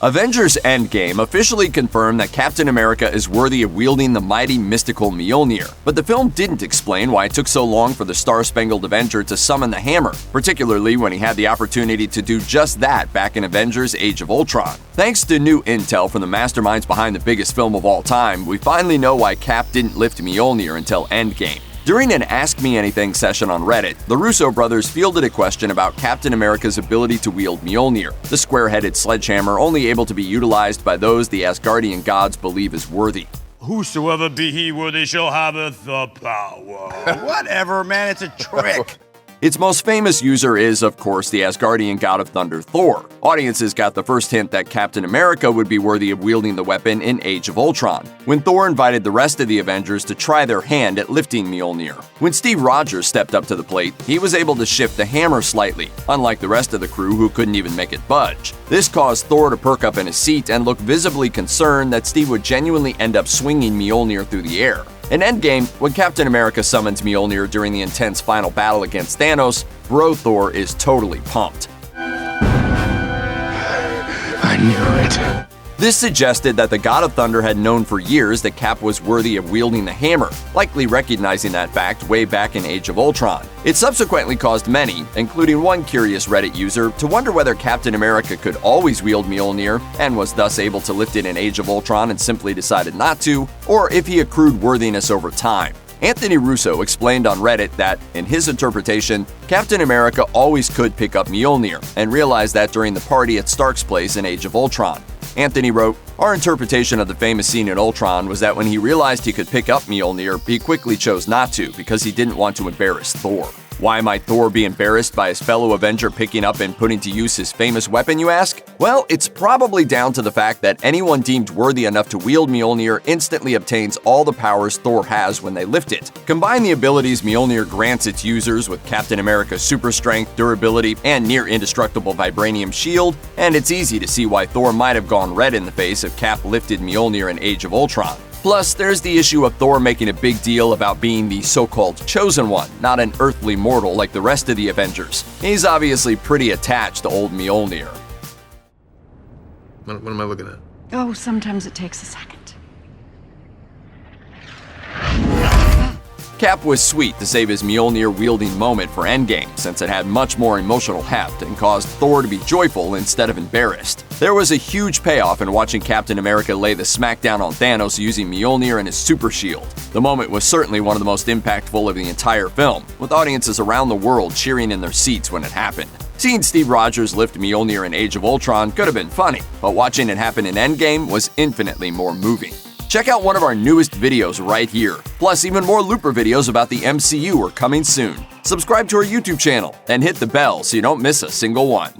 Avengers Endgame officially confirmed that Captain America is worthy of wielding the mighty mystical Mjolnir, but the film didn't explain why it took so long for the Star-Spangled Avenger to summon the hammer, particularly when he had the opportunity to do just that back in Avengers Age of Ultron. Thanks to new intel from the masterminds behind the biggest film of all time, we finally know why Cap didn't lift Mjolnir until Endgame. During an Ask Me Anything session on Reddit, the Russo brothers fielded a question about Captain America's ability to wield Mjolnir, the square-headed sledgehammer only able to be utilized by those the Asgardian gods believe is worthy. Whosoever be he worthy shall have the power. Whatever, man, it's a trick. Its most famous user is, of course, the Asgardian god of thunder, Thor. Audiences got the first hint that Captain America would be worthy of wielding the weapon in Age of Ultron, when Thor invited the rest of the Avengers to try their hand at lifting Mjolnir. When Steve Rogers stepped up to the plate, he was able to shift the hammer slightly, unlike the rest of the crew who couldn't even make it budge. This caused Thor to perk up in his seat and look visibly concerned that Steve would genuinely end up swinging Mjolnir through the air. In Endgame, when Captain America summons Mjolnir during the intense final battle against Thanos, Bro Thor is totally pumped. I knew it. This suggested that the God of Thunder had known for years that Cap was worthy of wielding the hammer, likely recognizing that fact way back in Age of Ultron. It subsequently caused many, including one curious Reddit user, to wonder whether Captain America could always wield Mjolnir and was thus able to lift it in Age of Ultron and simply decided not to, or if he accrued worthiness over time. Anthony Russo explained on Reddit that, in his interpretation, Captain America always could pick up Mjolnir, and realized that during the party at Stark's place in Age of Ultron. Anthony wrote, "Our interpretation of the famous scene in Ultron was that when he realized he could pick up Mjolnir, he quickly chose not to because he didn't want to embarrass Thor." Why might Thor be embarrassed by his fellow Avenger picking up and putting to use his famous weapon, you ask? Well, it's probably down to the fact that anyone deemed worthy enough to wield Mjolnir instantly obtains all the powers Thor has when they lift it. Combine the abilities Mjolnir grants its users with Captain America's super strength, durability, and near-indestructible vibranium shield, and it's easy to see why Thor might have gone red in the face if Cap lifted Mjolnir in Age of Ultron. Plus, there's the issue of Thor making a big deal about being the so-called chosen one, not an earthly mortal like the rest of the Avengers. He's obviously pretty attached to old Mjolnir. What am I looking at? Oh, sometimes it takes a second. Cap was sweet to save his Mjolnir-wielding moment for Endgame, since it had much more emotional heft and caused Thor to be joyful instead of embarrassed. There was a huge payoff in watching Captain America lay the smackdown on Thanos using Mjolnir and his super shield. The moment was certainly one of the most impactful of the entire film, with audiences around the world cheering in their seats when it happened. Seeing Steve Rogers lift Mjolnir in Age of Ultron could have been funny, but watching it happen in Endgame was infinitely more moving. Check out one of our newest videos right here. Plus, even more Looper videos about the MCU are coming soon. Subscribe to our YouTube channel and hit the bell so you don't miss a single one.